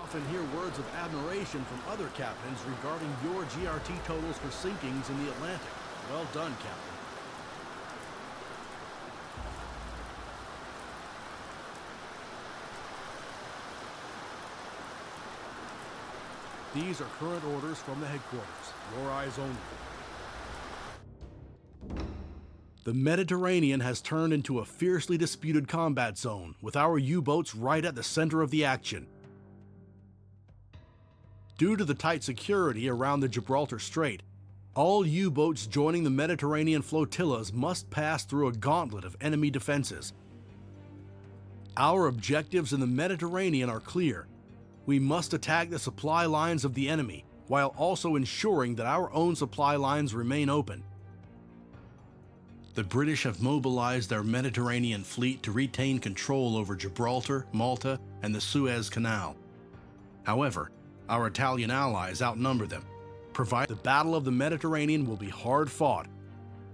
often hear words of admiration from other captains regarding your GRT totals for sinkings in the Atlantic. Well done, Captain. These are current orders from the headquarters. Your eyes only. The Mediterranean has turned into a fiercely disputed combat zone, with our U-boats right at the center of the action. Due to the tight security around the Gibraltar Strait, all U-boats joining the Mediterranean flotillas must pass through a gauntlet of enemy defenses. Our objectives in the Mediterranean are clear. We must attack the supply lines of the enemy, while also ensuring that our own supply lines remain open. The British have mobilized their Mediterranean fleet to retain control over Gibraltar, Malta, and the Suez Canal. However, our Italian allies outnumber them. The Battle of the Mediterranean will be hard fought,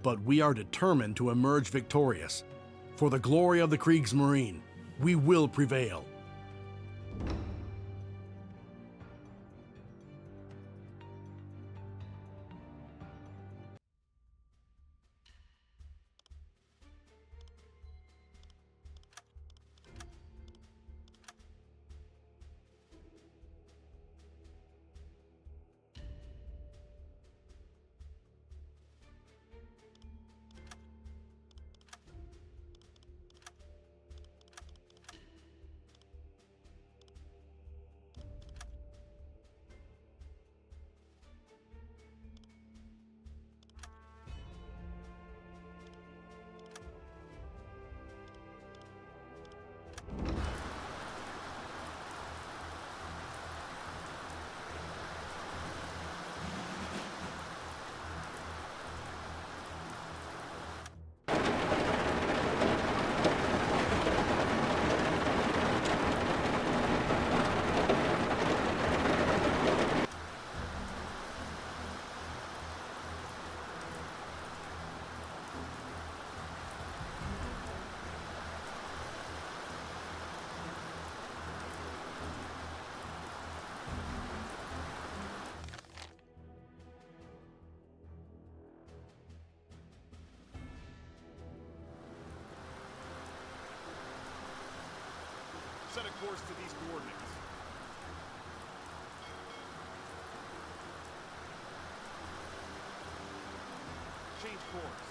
but we are determined to emerge victorious. For the glory of the Kriegsmarine, we will prevail. Set a course to these coordinates. Change course.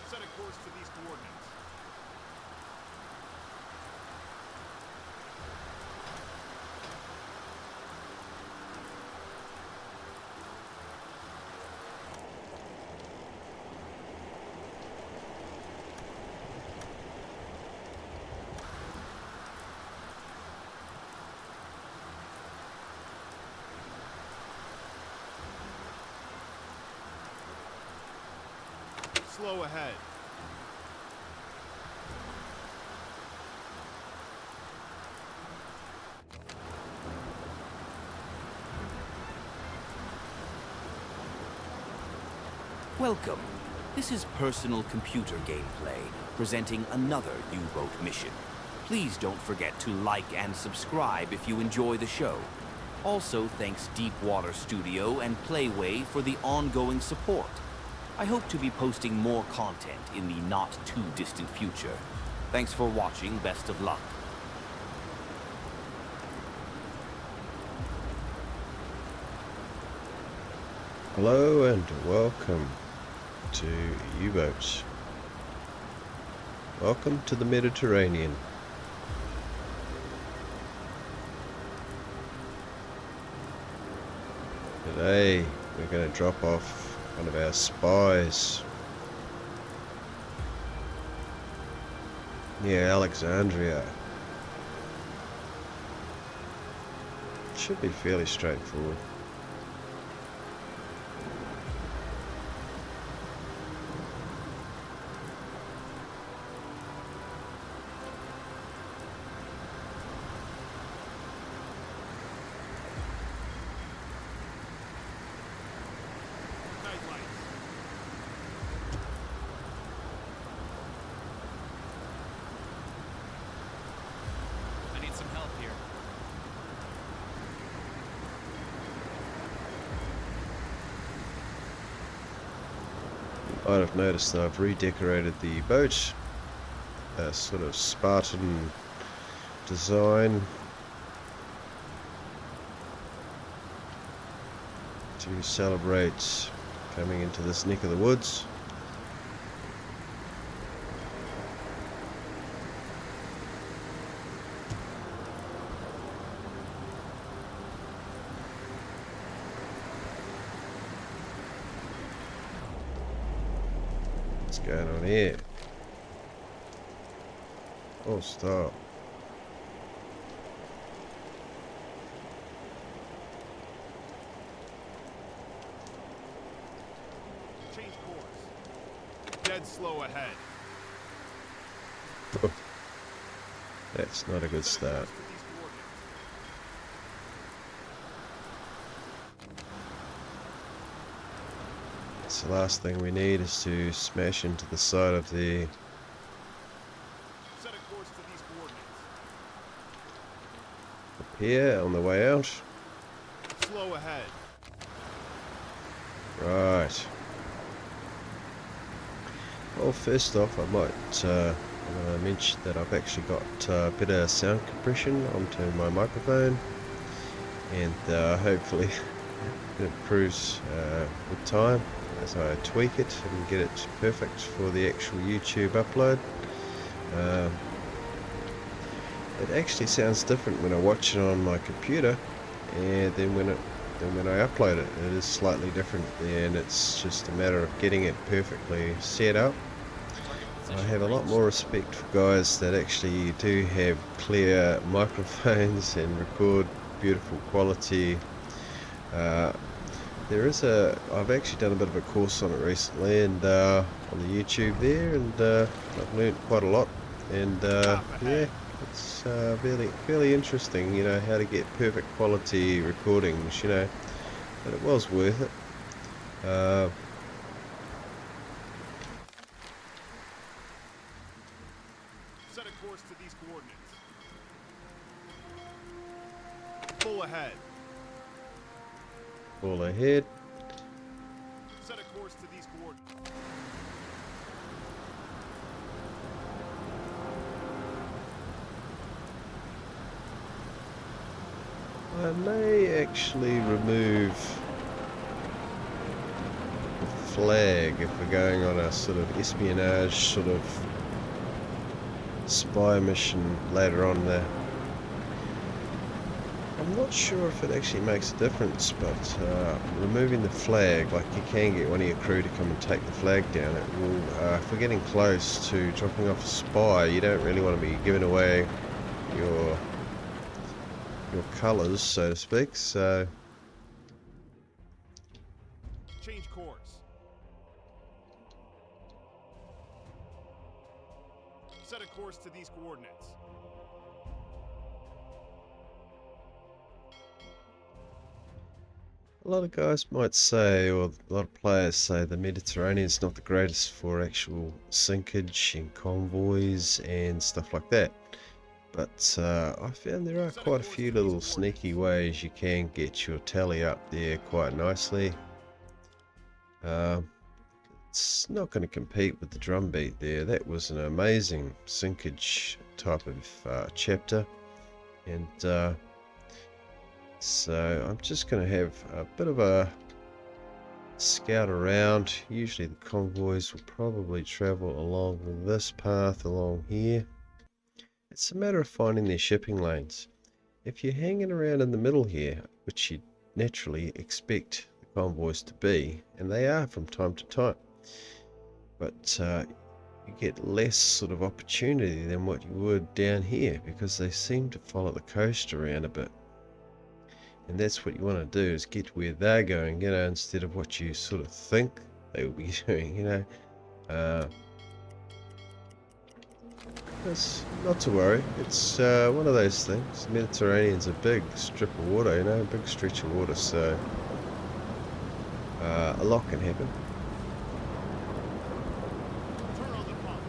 Set a course to these coordinates. Slow ahead. Welcome. This is personal computer gameplay, presenting another U-boat mission. Please don't forget to like and subscribe if you enjoy the show. Also, thanks Deepwater Studio and Playway for the ongoing support. I hope to be posting more content in the not-too-distant future. Thanks for watching. Best of luck. Hello and welcome to U-boats. Welcome to the Mediterranean. Today we're going to drop off one of our spies near Alexandria. Should be fairly straightforward. might have noticed that I've redecorated the boat, a sort of Spartan design to celebrate coming into this neck of the woods. What's going on here? Oh, stop. Change course. Dead slow ahead. That's not a good Set a start. course to these coordinates. So the last thing we need is to smash into the side of the Set a course to these coordinates. pier on the way out. Slow ahead. Right. Well, first off, I might mention that I've actually got better sound compression onto my microphone, and hopefully it improves with time as I tweak it and get it perfect for the actual YouTube upload. It actually sounds different when I watch it on my computer, and then when I upload it, it is slightly different, and it's just a matter of getting it perfectly set up. I have a lot more respect for guys that actually do have clear microphones and record beautiful quality. I've actually done a bit of a course on it recently, and on the YouTube there, and I've learned quite a lot, and yeah, it's fairly interesting, you know, how to get perfect quality recordings, you know, but it was worth it. Set a course to these coordinates. Full ahead. All ahead. Set a course to these coordinates. I may actually remove the flag if we're going on a sort of espionage sort of spy mission later on there. I'm not sure if it actually makes a difference, but removing the flag, like you can get one of your crew to come and take the flag down, it will, if we're getting close to dropping off a spy, you don't really want to be giving away your colours, so to speak, so Change course. Set a course to these coordinates. a lot of guys might say, or a lot of players say, the Mediterranean is not the greatest for actual sinkage and convoys and stuff like that. But I found there are quite a few little sneaky ways you can get your tally up there quite nicely. It's not going to compete with the drumbeat there. That was an amazing sinkage type of chapter. And so I'm just going to have a bit of a scout around. Usually the convoys will probably travel along this path along here. It's a matter of finding their shipping lanes. If you're hanging around in the middle here, which you naturally expect the convoys to be, and they are from time to time, but you get less sort of opportunity than what you would down here, because they seem to follow the coast around a bit. And that's what you want to do, is get where they're going, you know, instead of what you sort of think they will be doing, you know. That's not to worry. It's one of those things. The Mediterranean's a big strip of water, you know, a big stretch of water, so a lot can happen. Turn on the pump.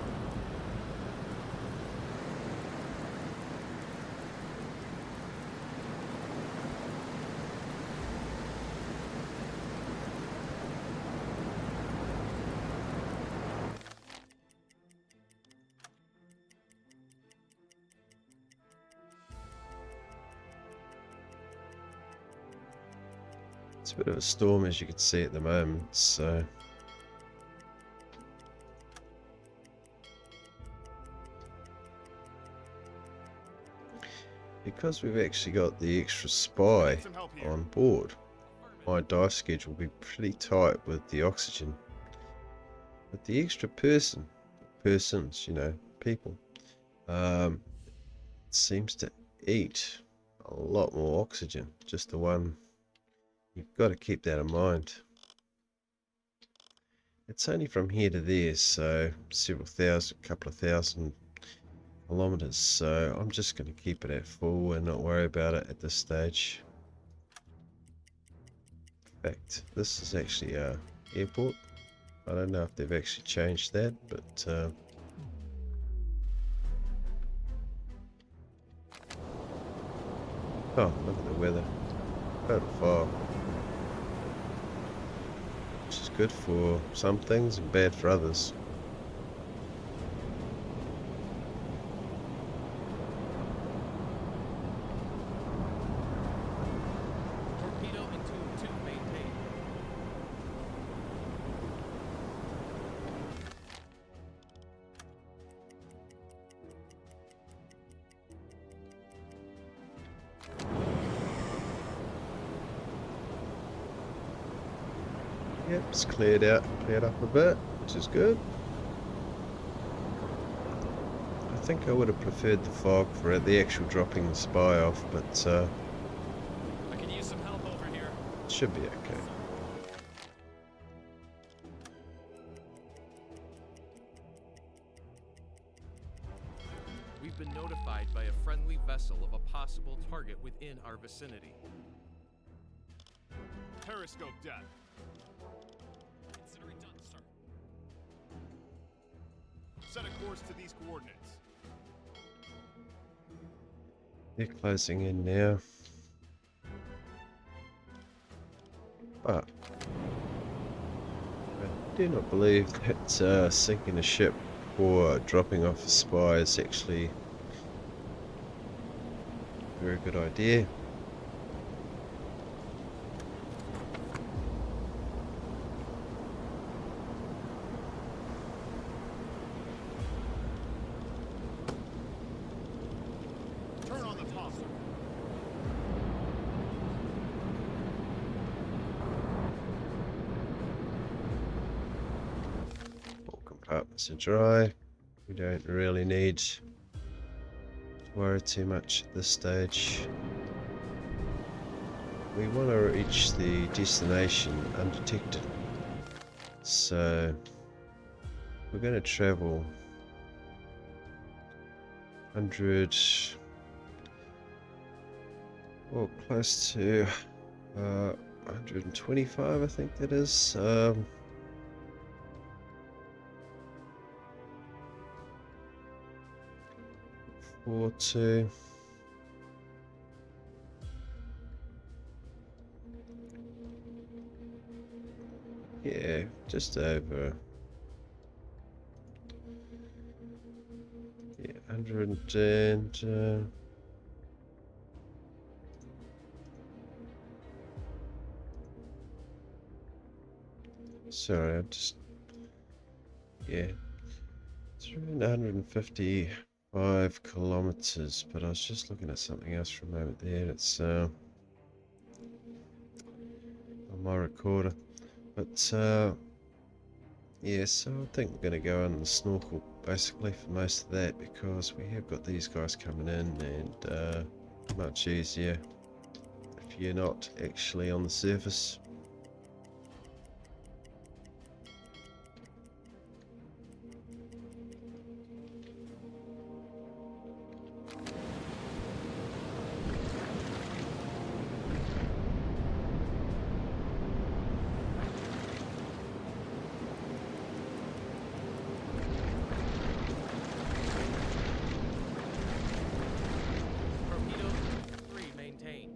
It's a bit of a storm, as you can see at the moment, so because we've actually got the extra spy Some help here. on board, my dive schedule will be pretty tight with the oxygen. But the extra persons, you know, people, seems to eat a lot more oxygen. Just the one. You've got to keep that in mind. It's only from here to there, so several thousand, couple of thousand kilometers. So I'm just going to keep it at full and not worry about it at this stage. In fact, this is actually a airport. I don't know if they've actually changed that, but oh, look at the weather. Total fog. Which is good for some things and bad for others. Torpedo into 2 maintained. Yep, it's cleared up a bit, which is good. I think I would have preferred the fog for the actual dropping the spy off, but I can use some help over here. it should be okay. We've been notified by a friendly vessel of a possible target within our vicinity. Periscope deck. Considering done, sir. Set a course to these coordinates. They're closing in now. But I do not believe that sinking a ship or dropping off a spy is actually a very good idea. Turn on the topsail. All compartments are dry. We don't really need to worry too much at this stage. We want to reach the destination undetected. So we're going to travel 100, well, close to 125, I think that is. 42. Yeah, just over. Yeah, 100 and sorry, I just, yeah, it's around 155 kilometers, but I was just looking at something else for a moment there. It's on my recorder, but yeah, so I think we're going to go on the snorkel basically for most of that, because we have got these guys coming in, and much easier if you're not actually on the surface. Torpedo 3 maintained.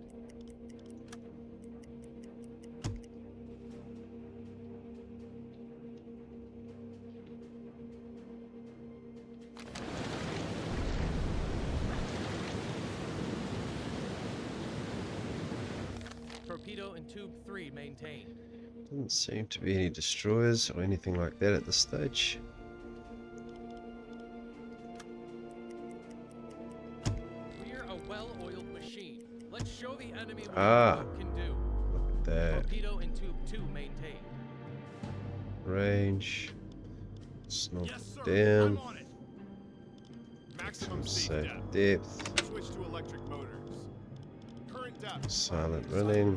Torpedo and tube 3 maintained. Doesn't seem to be any destroyers or anything like that at this stage. We're a well-oiled machine. Let's show the enemy what Ah. we can do. Look at that. Torpedo and tube 2 maintained. Range. Let's knock Yes, sir. it down. I'm on it. Maximum safe Safe depth. depth. Switch to electric motors. Current depth. Silent running.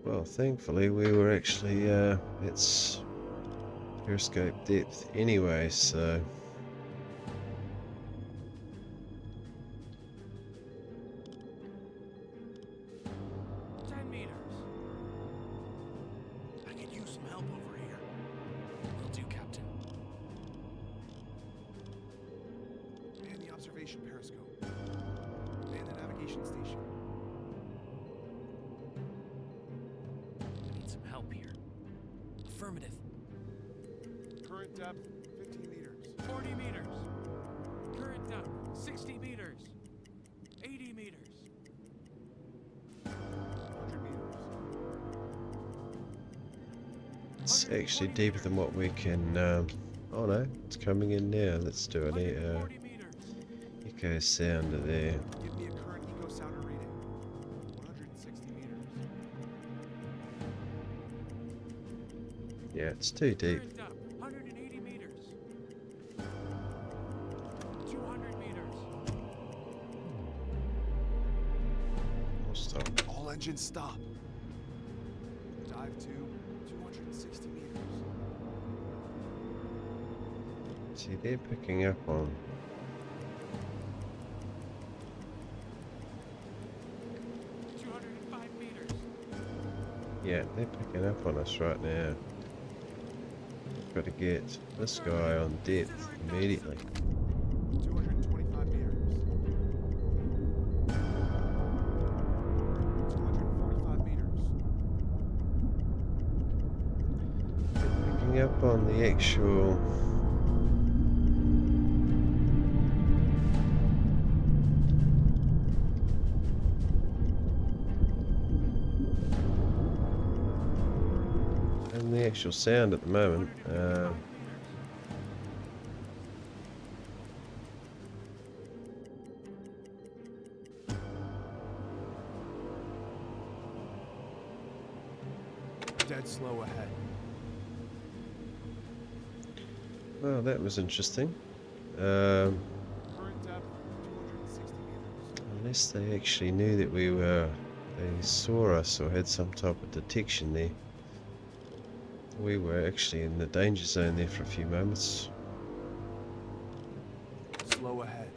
Well, thankfully we were actually at periscope depth anyway, so 10 meters. I could use some help over here. Will do, Captain. Man the observation periscope. Man the navigation station. I need some help here. Affirmative. Current depth 15 meters. 40 meters. Current depth 60 meters. 80 meters. 100 meters. it's actually deeper than what we can. Oh no, it's coming in now. Let's do an 140 meters. echo sounder there. Give me a current eco sounder reading. 160 meters. Yeah, it's too deep. Current depth 180 meters. 200 meters. We'll stop. All engines stop. Dive to 260 meters. See, they're picking up on. Yeah, they're picking up on us right now. We've got to get this guy on depth immediately. 225 meters. 245 meters. They're picking up on the actual. And the actual sound at the moment. Dead slow ahead. Well, that was interesting. Current depth 260 meters. Unless they actually knew that they saw us or had some type of detection there. We were actually in the danger zone there for a few moments. Slow ahead.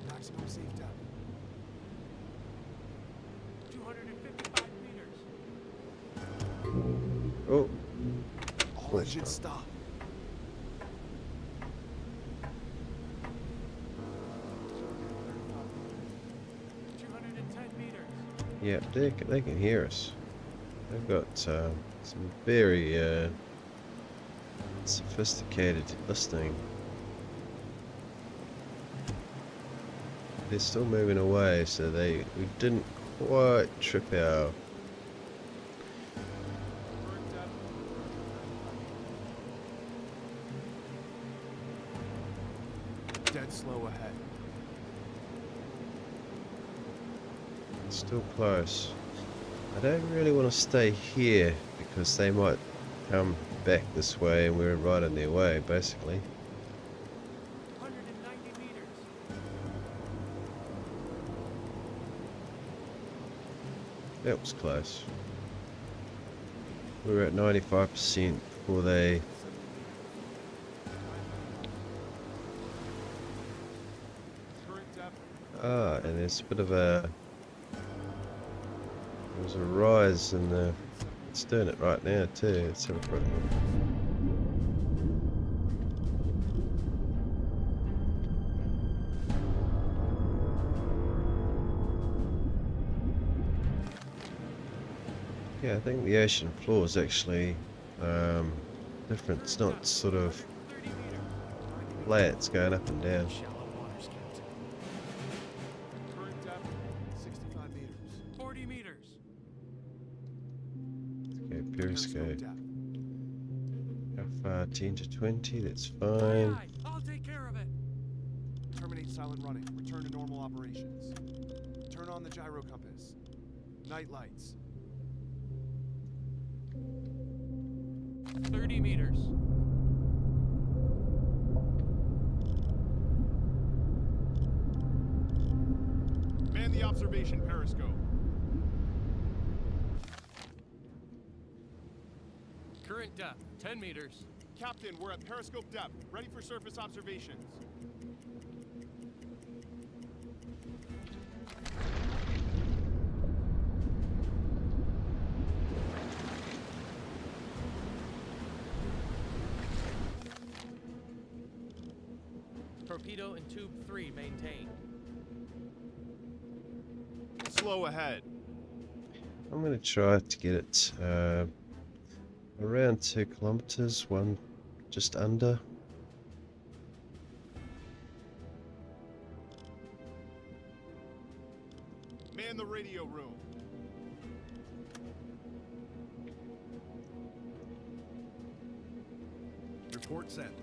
Maximum safe depth. 255 meters. Oh, All engines stop. yeah, they can hear us. They've got some very sophisticated listening. They're still moving away, so we didn't quite trip our. Dead slow ahead. Still close. I don't really want to stay here because they might come back this way and we're right in their way, basically. 190 meters. That was close. We were at 95% before they. Current depth. Ah, and there's a bit of a. There's a rise in the. It's doing it right now too. Let's have a quick look. Yeah, I think the ocean floor is actually different. It's not sort of 30 meters. flat. It's going up and down. Shallow waters, Captain. Current periscope. depth. How far? 10 to 20, that's fine. Aye, I'll take care of it. Terminate silent running. Return to normal operations. Turn on the gyro compass. Night lights. 30 meters. Man the observation periscope. Current depth, 10 meters. Captain, we're at periscope depth. Ready for surface observations. Torpedo in tube 3 maintained. Slow ahead. I'm going to try to get it around 2 kilometers, one just under. Man the radio room. Report sent.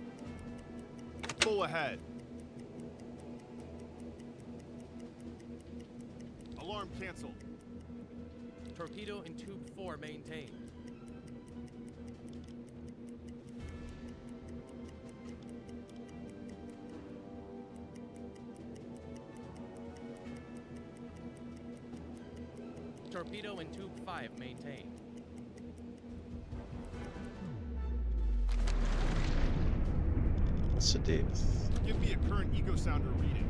Full ahead. Alarm canceled. Torpedo in tube 4 maintained. Torpedo in tube 5 maintained. What's the depth? Give me a current eco sounder reading.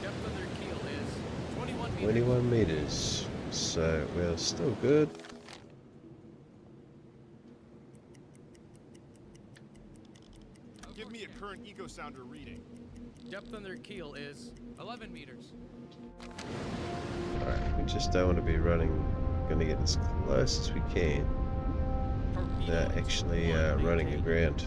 Depth of their keel is 21 meters. 21 meters. So we're still good. Give me a current eco sounder reading. Depth on their keel is 11 meters. Alright, we just don't want to be running. Gonna get as close as we can Torpedo without in actually tube 1 running maintained. aground.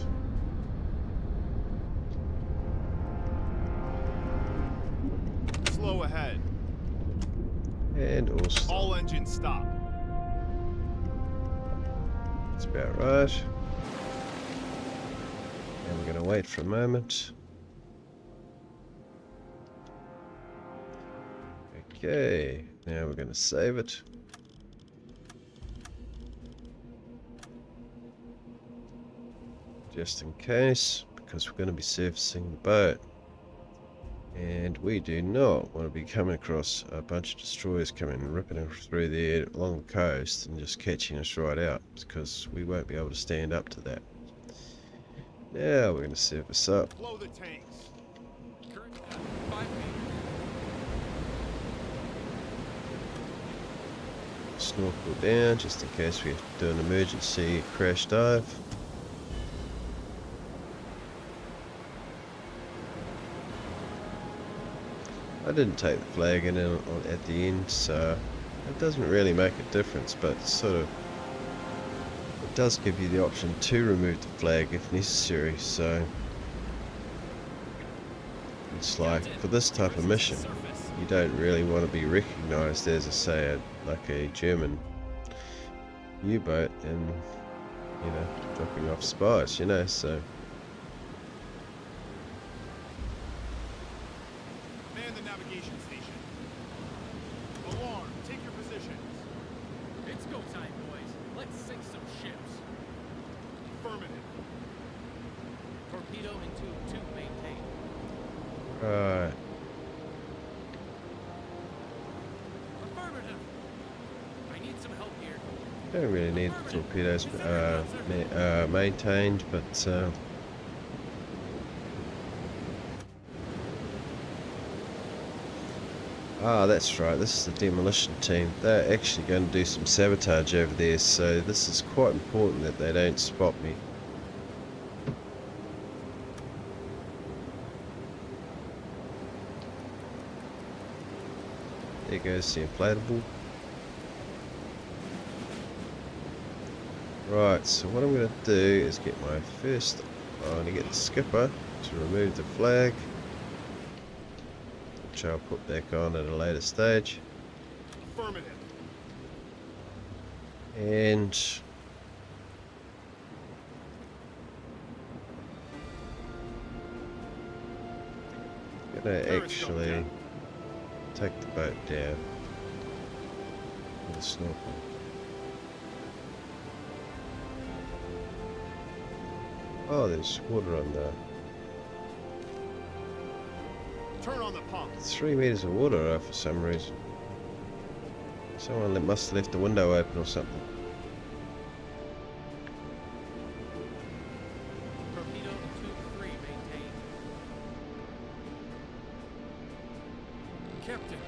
Slow ahead. And also, All engines stop. that's about right. And we're gonna wait for a moment. Okay, now we're gonna save it. Just in case, because we're going to be surfacing the boat. And we do not want to be coming across a bunch of destroyers coming and ripping through there along the coast and just catching us right out, because we won't be able to stand up to that. Now we're going to surface up. Blow the tanks. Current depth 5 meters. Snorkel down just in case we have to do an emergency crash dive. I didn't take the flag in at the end, so it doesn't really make a difference, but sort of it does give you the option to remove the flag if necessary. So it's like for this type of mission, you don't really want to be recognised as, I say, like a German U-boat and, you know, dropping off spies, you know, so. Man the navigation station. Alarm, take your positions. It's go time, boys. Let's sink some ships. Affirmative. Torpedo in tube 2 maintained. Right. Affirmative. I need some help here. Don't really need the torpedoes maintained, but that's right, this is the demolition team. They're actually going to do some sabotage over there, so this is quite important that they don't spot me. There goes the inflatable. Right, so what I'm going to do is get my first... I'm going to get the skipper to remove the flag, which I'll put back on at a later stage. Affirmative. And I'm going to actually take the boat down with a snorkel. Oh, there's water on there. Turn on the pump. 3 meters of water for some reason. Someone must have left the window open or something. Torpedo tube 3 maintained. Captain,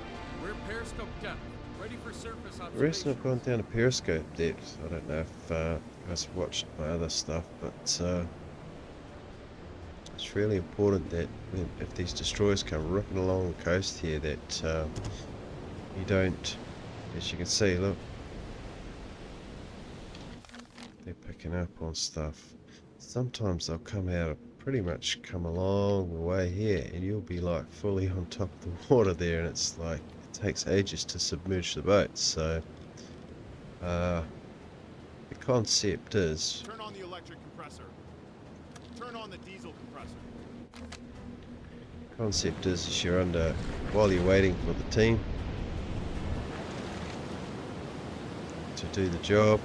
we're periscope depth. Ready for surface The observation. reason I've gone down to periscope depth, I don't know if you guys have watched my other stuff, but it's really important that if these destroyers come ripping along the coast here, that you don't, as you can see, look, they're picking up on stuff. Sometimes they'll pretty much come along the way here, and you'll be like fully on top of the water there, and it's like it takes ages to submerge the boat. So the concept is, Turn on the electric compressor. Turn on the diesel compressor. you're under, while you're waiting for the team to do the job,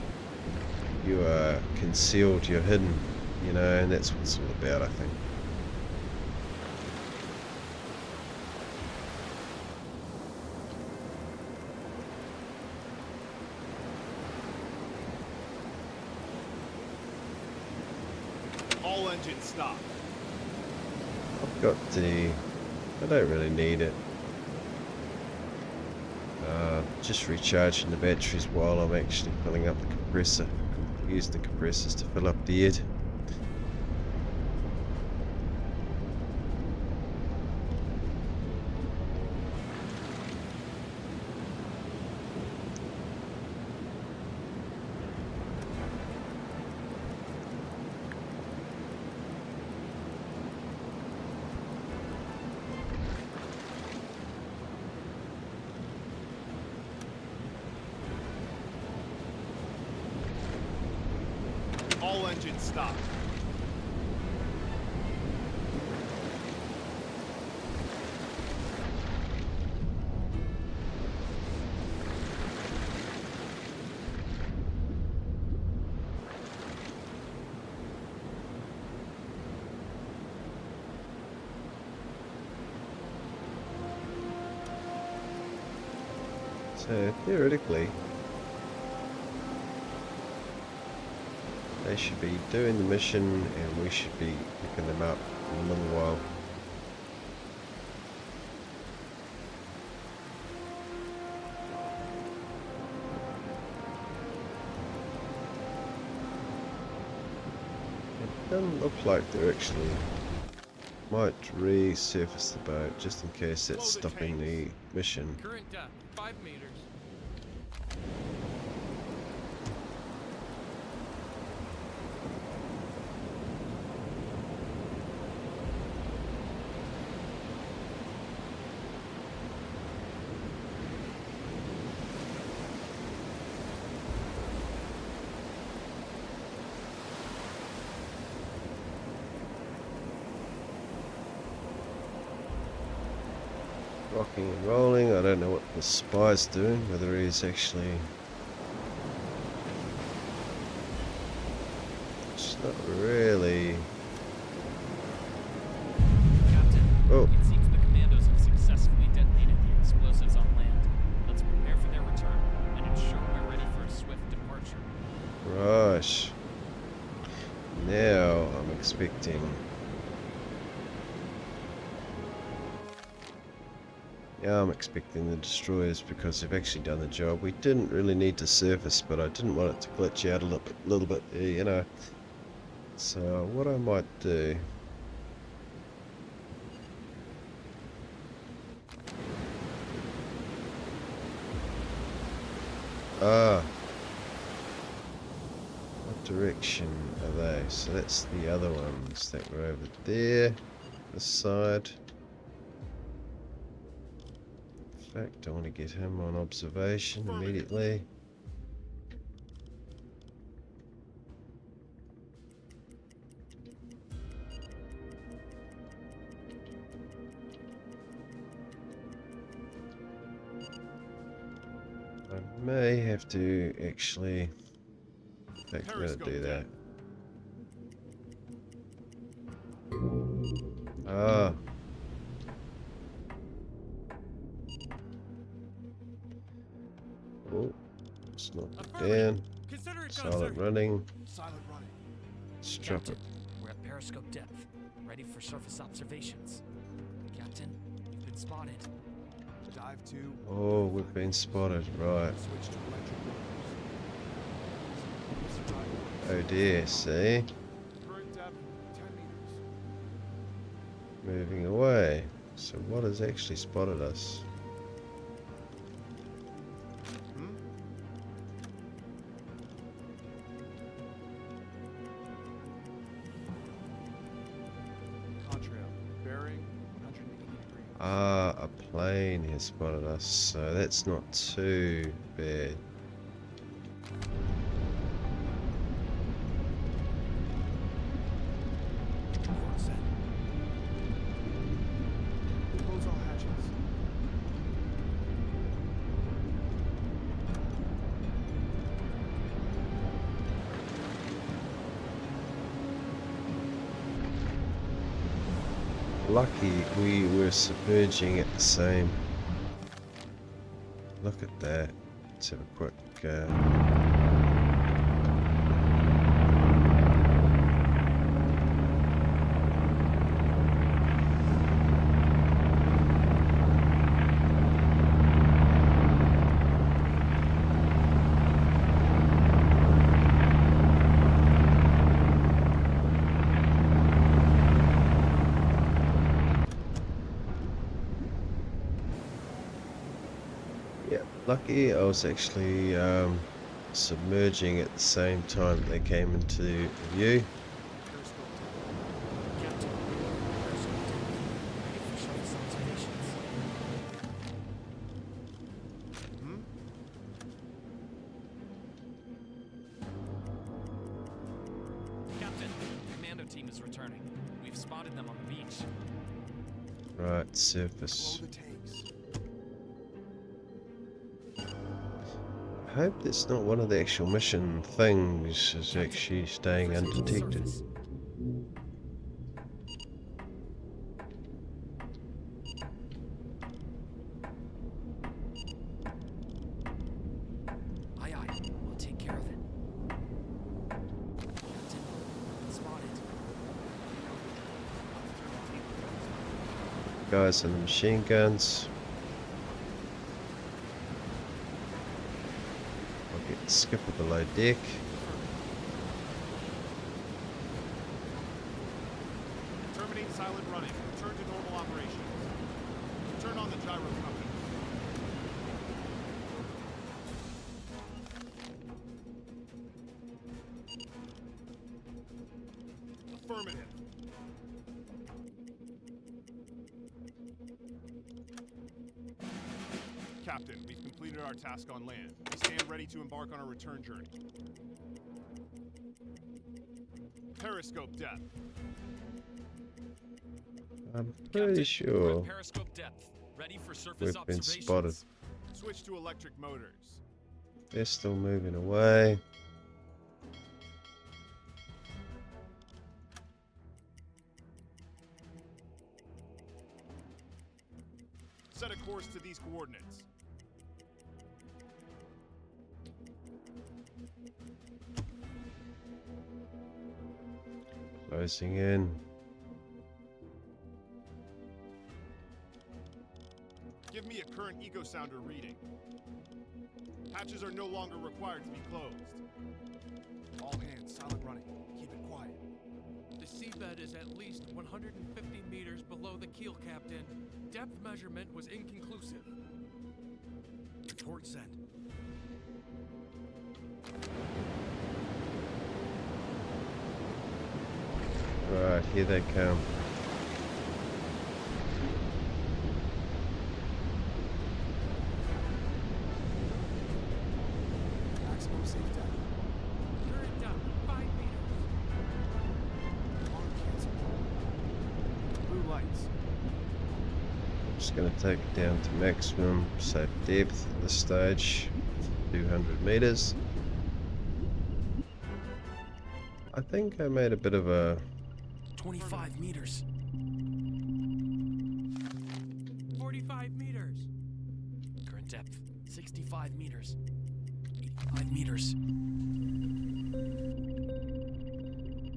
you are concealed, you're hidden, you know, and that's what it's all about, I think. All engines stop. I've got I don't really need it. Just recharging the batteries while I'm actually filling up the compressor. Use the compressors to fill up the air. All engines stop. So theoretically, they should be doing the mission and we should be picking them up in a little while. It doesn't look like they're actually might resurface the boat just in case that's stopping the mission. Current depth 5 meters. Rocking and rolling. I don't know what the spy's doing, whether he's actually... It's not really... Captain, Oh, it seems the commandos have successfully detonated the explosives on land. Let's prepare for their return and ensure we're ready for a swift departure. right. Now I'm expecting... Yeah, I'm expecting the destroyers because they've actually done the job. We didn't really need to surface, but I didn't want it to glitch out a little bit there, you know. So what I might do... What direction are they? So that's the other ones that were over there, this side. In fact, I want to get him on observation immediately. I may have to actually, in fact, I'm going to do that. Ah. Oh, it's not down. Consider it done, Silent sir. running. Silent running. Let's drop it. Captain, we're at periscope depth, ready for surface observations. Captain, you've been spotted. Dive to. Oh, we've been spotted, right. Switch to electric motors. Oh dear, see? Current depth 10 meters. Moving away. So what has actually spotted us? Contrail. Bearing 180 degrees. Ah, a plane has spotted us, so that's not too bad. Close all hatches. Lucky we were submerging at the same. Look at that. Let's have a quick lucky I was actually submerging at the same time they came into view. Captain, periscope depth, ready for surface observations. Captain, Commando team is returning. We've spotted them on the beach. Right, surface. Blow the tanks. I hope that's not one of the actual mission things, is actually staying undetected. Surface. Aye, aye. We'll take care of it. Captain, been spotted. Guys on the machine guns. I'll get Skipper below deck. Terminate silent running. Return to normal operations. Turn on the gyro compass. Affirmative. Captain, we've completed our task on land. We stand ready to embark on our return journey. Periscope depth. I'm pretty Captain, we're sure at periscope depth, ready for surface we've been observations. spotted. Switch to electric motors. They're still moving away. Set a course to these coordinates. Closing in. Give me a current eco sounder reading. Hatches are no longer required to be closed. All hands, silent running. Keep it quiet. The seabed is at least 150 meters below the keel, Captain. Depth measurement was inconclusive. Report sent. Here they come. Maximum safe depth. Current depth, 5 meters. Alarm canceled. Blue lights. Just going to take it down to maximum safe depth at this stage, 200 meters. I think I made a bit of a 25 meters. 45 meters. Current depth, 65 meters. 85 meters.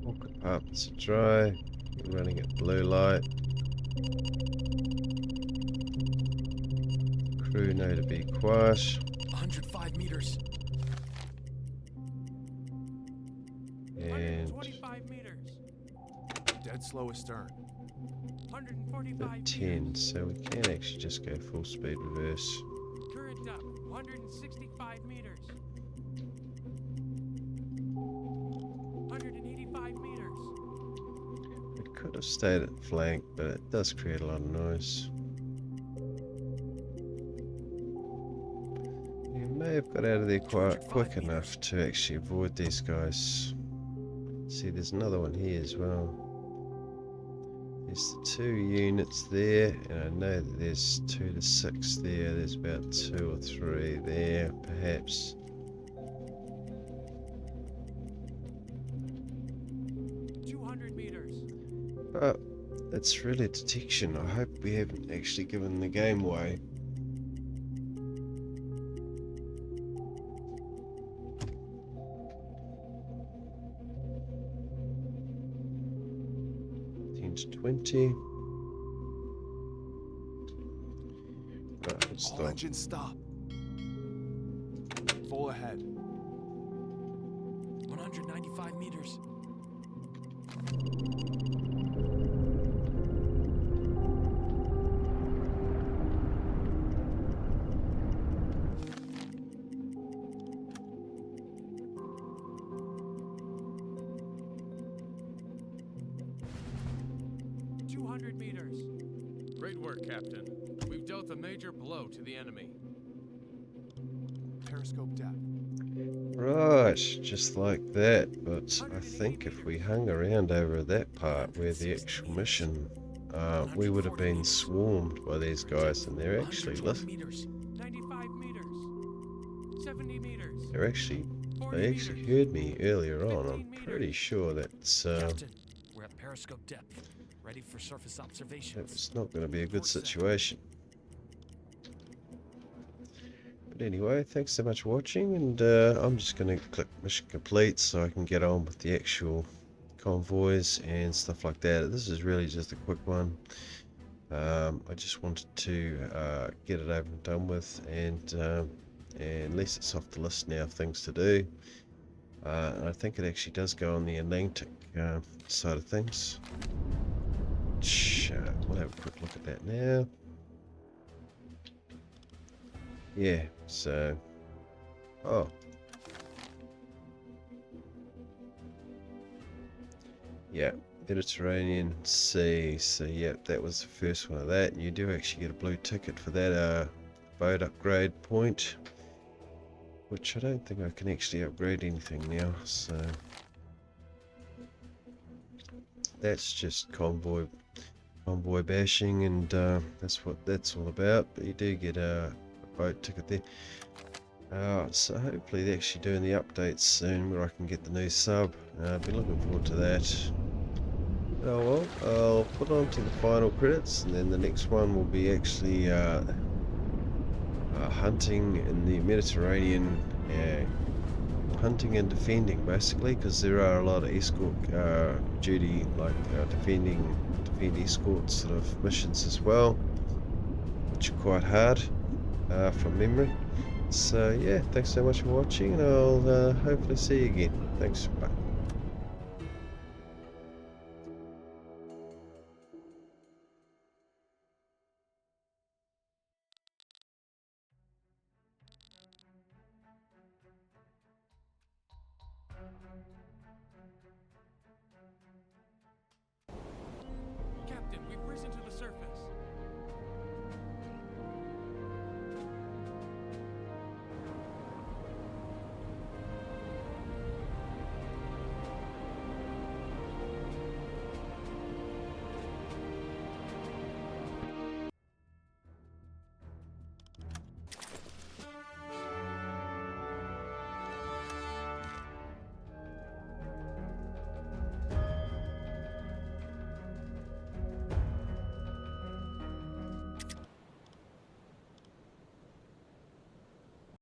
all compartments are dry. We're running at blue light. Crew know to be quiet. 105 meters. And 125 meters. Dead slow astern. 145 at 10, so we can actually just go full speed reverse. Current depth, 165 meters. 185 meters. It could have stayed at flank, but it does create a lot of noise. You may have got out of there quite quick enough to actually avoid these guys. See, there's another one here as well. There's the 2 units there, and I know that there's 2 to 6 there. There's about 2 or 3 there, perhaps. But it's really detection. I hope we haven't actually given the game away. To 20. Right, All stop. engines stop. Full ahead. 195 meters. Meters. Great work, Captain. We've dealt a major blow to the enemy. Periscope depth. Right, just like that. But I think if we hung around over that part where the actual mission, we would have been swarmed by these guys, and they're actually 95 meters. 70 meters. they actually heard me earlier on. I'm pretty sure that's Captain, we're at periscope depth. Ready for surface observations. it's not going to be a good situation. But anyway, thanks so much for watching, and I'm just going to click mission complete so I can get on with the actual convoys and stuff like that. This is really just a quick one. I just wanted to get it over and done with, and at least it's off the list now of things to do. I think it actually does go on the Atlantic side of things. We'll have a quick look at that now. Yeah, so yeah, Mediterranean Sea. So yeah, that was the first one of that, and you do actually get a blue ticket for that boat upgrade point, which I don't think I can actually upgrade anything now, so that's just convoy bashing, and that's what that's all about. But you do get a boat ticket there. So hopefully they're actually doing the updates soon where I can get the new sub. I've been looking forward to that. Oh well, I'll put on to the final credits, and then the next one will be actually hunting in the Mediterranean, hunting and defending basically, because there are a lot of escort duty, like defend escort sort of missions as well, which are quite hard from memory. So yeah, thanks so much for watching, and I'll hopefully see you again. Thanks, bye.